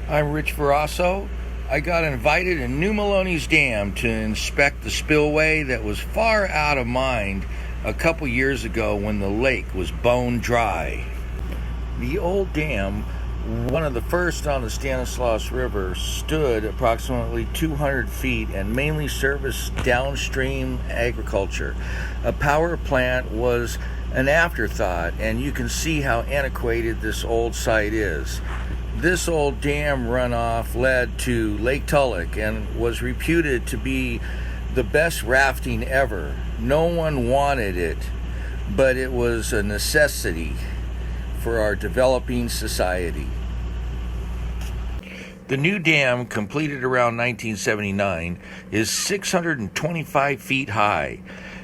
I'm Rich Verasso. I got invited to New Melones Dam to inspect the spillway that was far out of mind a couple years ago when the lake was bone dry. The old dam, one of the first on the Stanislaus River, stood approximately 200 feet and mainly serviced downstream agriculture. A power plant was an afterthought, and you can see how antiquated this old site is. This old dam runoff led to Lake Tulloch and was reputed to be the best rafting ever. No one wanted it, but it was a necessity for our developing society. The new dam, completed around 1979, is 625 feet high,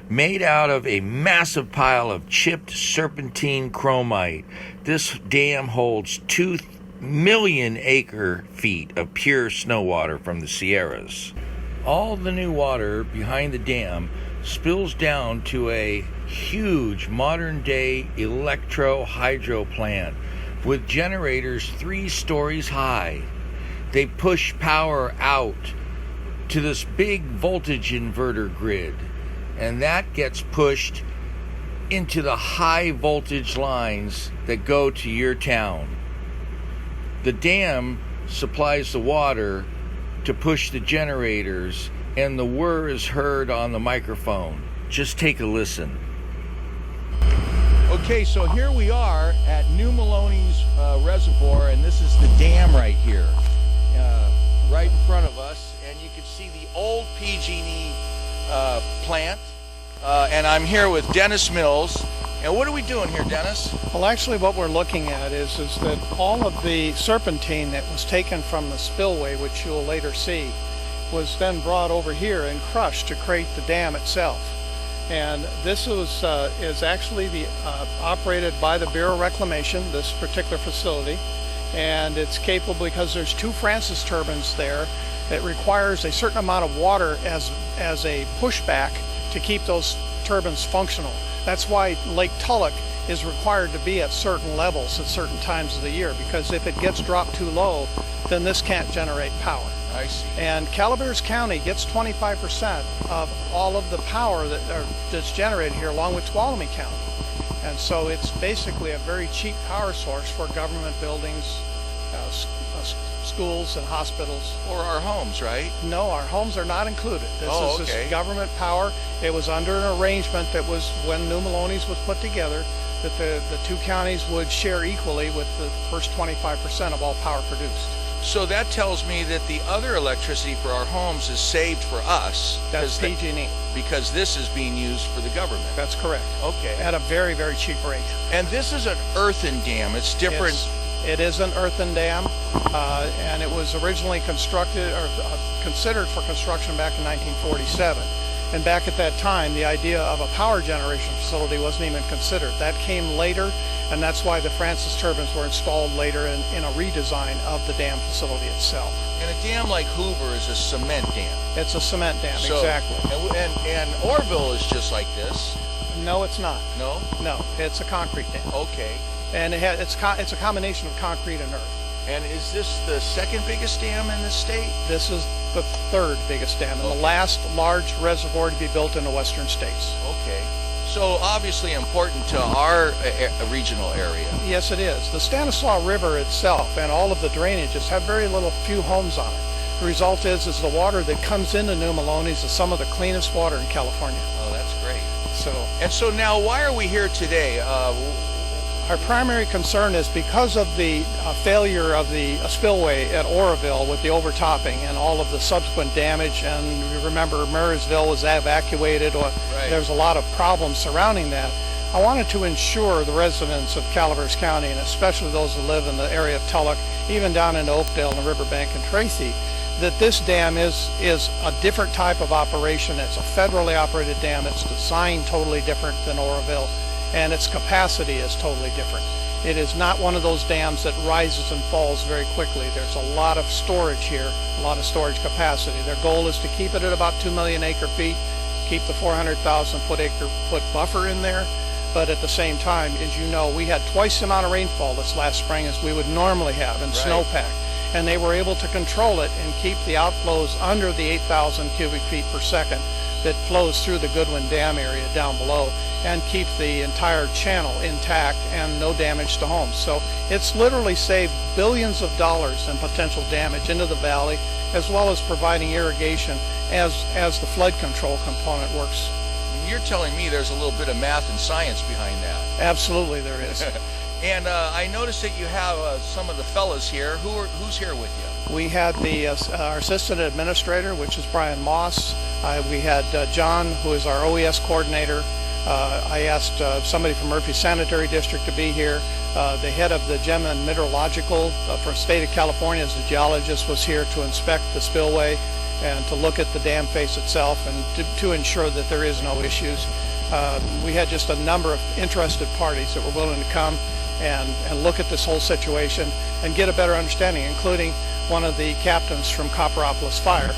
made out of a massive pile of chipped serpentine chromite. This dam holds 2 million acre feet of pure snow water from the Sierras. All the new water behind the dam spills down to a huge modern-day electro-hydro plant with generators 3 stories high. They push power out to this big voltage inverter grid, and that gets pushed into the high voltage lines that go to your town. The dam supplies the water to push the generators, and the whir is heard on the microphone. Just take a listen. Okay, so here we are at New Melones Reservoir, and this is the dam right here, right in front of us. And you can see the old PG&E plant. And I'm here with Dennis Mills. And what are we doing here, Dennis? Well, actually what we're looking at is that all of the serpentine that was taken from the spillway, which you'll later see, was then brought over here and crushed to create the dam itself. And this is actually operated by the Bureau of Reclamation, this particular facility. And it's capable because there's 2 Francis turbines there. It requires a certain amount of water as a pushback to keep those turbines functional. That's why Lake Tulloch is required to be at certain levels at certain times of the year, because if it gets dropped too low, then this can't generate power. I see. And Calaveras County gets 25% of all of the power that's generated here, along with Tuolumne County. And so it's basically a very cheap power source for government buildings, schools and hospitals. Or our homes, right? No, our homes are not included. This okay. is government power. It was under an arrangement that was when New Melones was put together, that the 2 counties would share equally with the first 25% of all power produced. So that tells me that the other electricity for our homes is saved for us. That's PG&E. Because this is being used for the government. That's correct. Okay. At a very, very cheap rate. And this is an earthen dam. It's different. It is an earthen dam, and it was originally constructed or considered for construction back in 1947. And back at that time, the idea of a power generation facility wasn't even considered. That came later, and that's why the Francis turbines were installed later in a redesign of the dam facility itself. And a dam like Hoover is a cement dam. It's a cement dam, exactly. And Orville is just like this. No, it's not. No? No, it's a concrete dam. Okay. And it's a combination of concrete and earth. And is this the second biggest dam in the state? This is the 3rd biggest dam, and the last large reservoir to be built in the western states. Okay. So obviously important to our regional area. Yes, it is. The Stanislaus River itself and all of the drainages have very few homes on it. The result is the water that comes into New Melones is some of the cleanest water in California. Oh, that's great. So now why are we here today? Our primary concern is because of the failure of the spillway at Oroville with the overtopping and all of the subsequent damage, and remember Marysville was evacuated, there's a lot of problems surrounding that. I wanted to ensure the residents of Calaveras County, and especially those who live in the area of Tulloch, even down into Oakdale and Riverbank and Tracy, that this dam is a different type of operation. It's a federally operated dam. It's designed totally different than Oroville, and its capacity is totally different. It is not one of those dams that rises and falls very quickly. There's a lot of storage here, a lot of storage capacity. Their goal is to keep it at about 2 million acre feet, keep the 400,000 foot buffer in there. But at the same time, as you know, we had twice the amount of rainfall this last spring as we would normally have in snowpack. and they were able to control it and keep the outflows under the 8,000 cubic feet per second that flows through the Goodwin Dam area down below, and keep the entire channel intact and no damage to homes. So it's literally saved billions of dollars in potential damage into the valley, as well as providing irrigation as the flood control component works. You're telling me there's a little bit of math and science behind that. Absolutely there is. And I noticed that you have some of the fellas here. Who's here with you? We had our assistant administrator, which is Brian Moss. We had John, who is our OES coordinator. I asked somebody from Murphy Sanitary District to be here. The head of the Gem and Meteorological from the state of California, as a geologist, was here to inspect the spillway and to look at the dam face itself and to ensure that there is no issues. We had just a number of interested parties that were willing to come and look at this whole situation and get a better understanding, including one of the captains from Copperopolis Fire,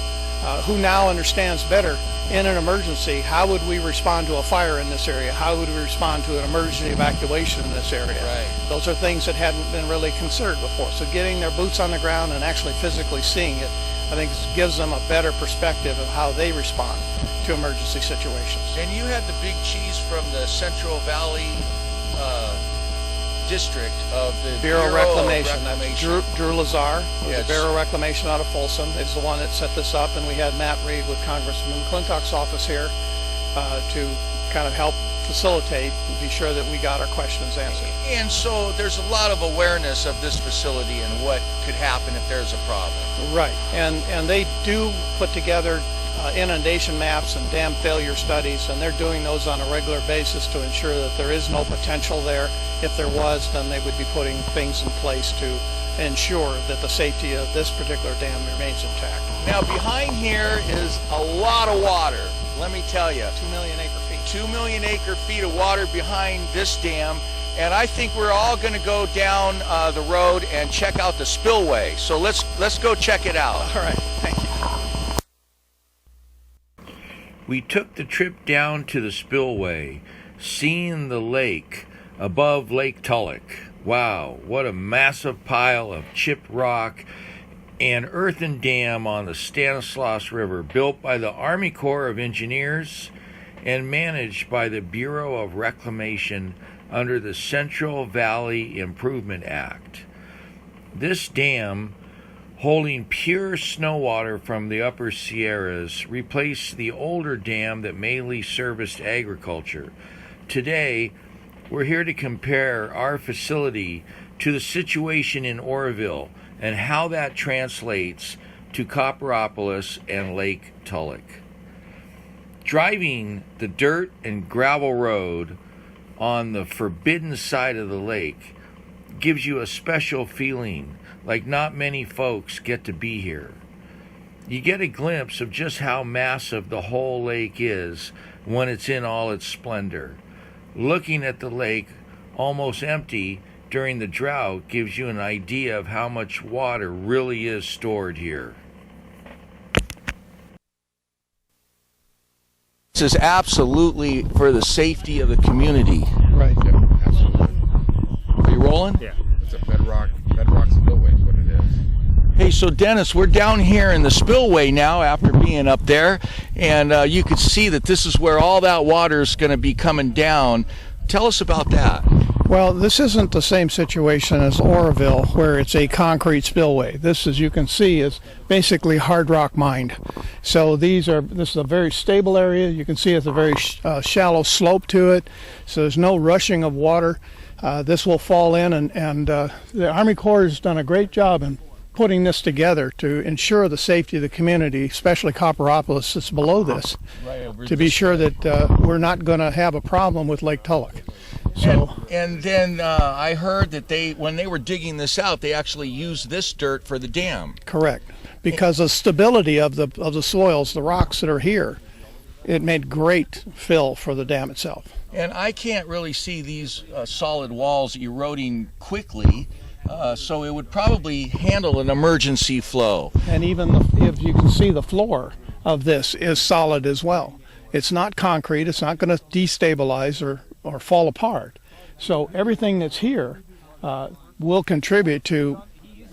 who now understands better in an emergency, how would we respond to a fire in this area? How would we respond to an emergency evacuation in this area? Right. Those are things that hadn't been really considered before. So getting their boots on the ground and actually physically seeing it, I think gives them a better perspective of how they respond to emergency situations. And you had the big cheese from the Central Valley District of the Bureau of Reclamation. That's Drew Lazar with Yes. the Bureau of Reclamation out of Folsom is the one that set this up, and we had Matt Reed with Congressman McClintock's office here to kind of help facilitate and be sure that we got our questions answered. And so there's a lot of awareness of this facility and what could happen if there's a problem. Right, and they do put together inundation maps and dam failure studies, and they're doing those on a regular basis to ensure that there is no potential there. If there was, then they would be putting things in place to ensure that the safety of this particular dam remains intact. Now behind here is a lot of water, let me tell you. 2 million acre feet. 2 million acre feet of water behind this dam, and I think we're all going to go down the road and check out the spillway. So let's go check it out. All right, thank you. We took the trip down to the spillway, seeing the lake above Lake Tulloch. Wow, what a massive pile of chipped rock and earthen dam on the Stanislaus River, built by the Army Corps of Engineers and managed by the Bureau of Reclamation under the Central Valley Improvement Act. This dam, holding pure snow water from the upper Sierras, replaced the older dam that mainly serviced agriculture. Today, we're here to compare our facility to the situation in Oroville and how that translates to Copperopolis and Lake Tulloch. Driving the dirt and gravel road on the forbidden side of the lake gives you a special feeling, like not many folks get to be here. You get a glimpse of just how massive the whole lake is when it's in all its splendor. Looking at the lake almost empty during the drought gives you an idea of how much water really is stored here. This is absolutely for the safety of the community. Right. Yeah, absolutely. Are you rolling? Yeah, it's a bedrock spillway is what it is. Hey, so Dennis, we're down here in the spillway now after being up there, and you could see that this is where all that water is going to be coming down. Tell us about that. Well, this isn't the same situation as Oroville, where it's a concrete spillway. This, as you can see, is basically hard rock mined. So this is a very stable area. You can see it's a very shallow slope to it, so there's no rushing of water. This will fall in, and the Army Corps has done a great job in putting this together to ensure the safety of the community, especially Copperopolis that's below this, to be sure that we're not going to have a problem with Lake Tulloch. So, and then I heard that when they were digging this out, they actually used this dirt for the dam. correct, because of stability of the soils, the rocks that are here, it made great fill for the dam itself. And I can't really see these solid walls eroding quickly, so it would probably handle an emergency flow. And even if you can see, the floor of this is solid as well. It's not concrete. It's not going to destabilize or fall apart. So everything that's here will contribute to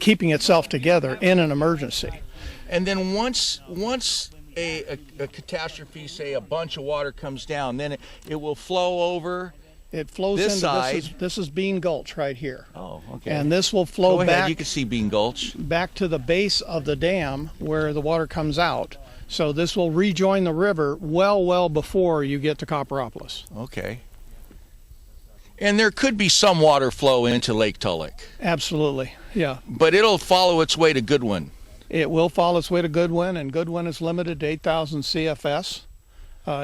keeping itself together in an emergency. And then once a catastrophe, say a bunch of water comes down, then it will flow over. It flows This into side. This is Bean Gulch right here. Oh, okay. And this will flow Go ahead. back You can see Bean Gulch. back to the base of the dam where the water comes out. So this will rejoin the river well before you get to Copperopolis. Okay. And there could be some water flow into Lake Tulloch, Absolutely, yeah. but it'll follow its way to Goodwin. It will follow its way to Goodwin, and Goodwin is limited to 8,000 CFS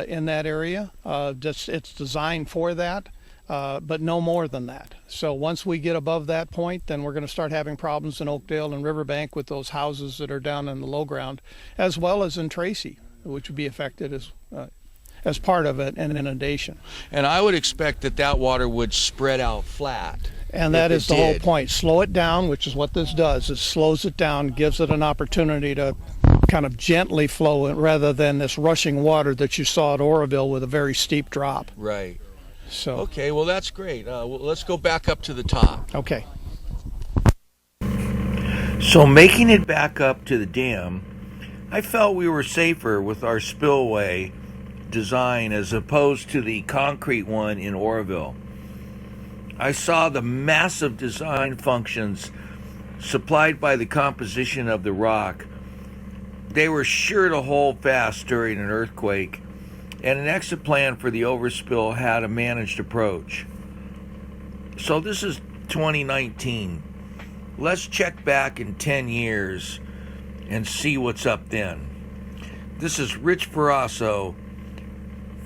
in that area. It's designed for that, but no more than that. So once we get above that point, then we're going to start having problems in Oakdale and Riverbank with those houses that are down in the low ground, as well as in Tracy, which would be affected as part of an inundation. And I would expect that water would spread out flat. And that if is it the whole did. point. Slow it down, which is what this does. It slows it down, gives it an opportunity to kind of gently flow rather than this rushing water that you saw at Oroville with a very steep drop. Right. So, Okay, well, that's great. Let's go back up to the top. okay. So making it back up to the dam, I felt we were safer with our spillway design as opposed to the concrete one in Oroville. I saw the massive design functions supplied by the composition of the rock. They were sure to hold fast during an earthquake, and an exit plan for the overspill had a managed approach. So this is 2019. Let's check back in 10 years and see what's up then. This is Rich Parasso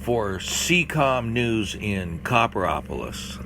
for CCOM News in Copperopolis.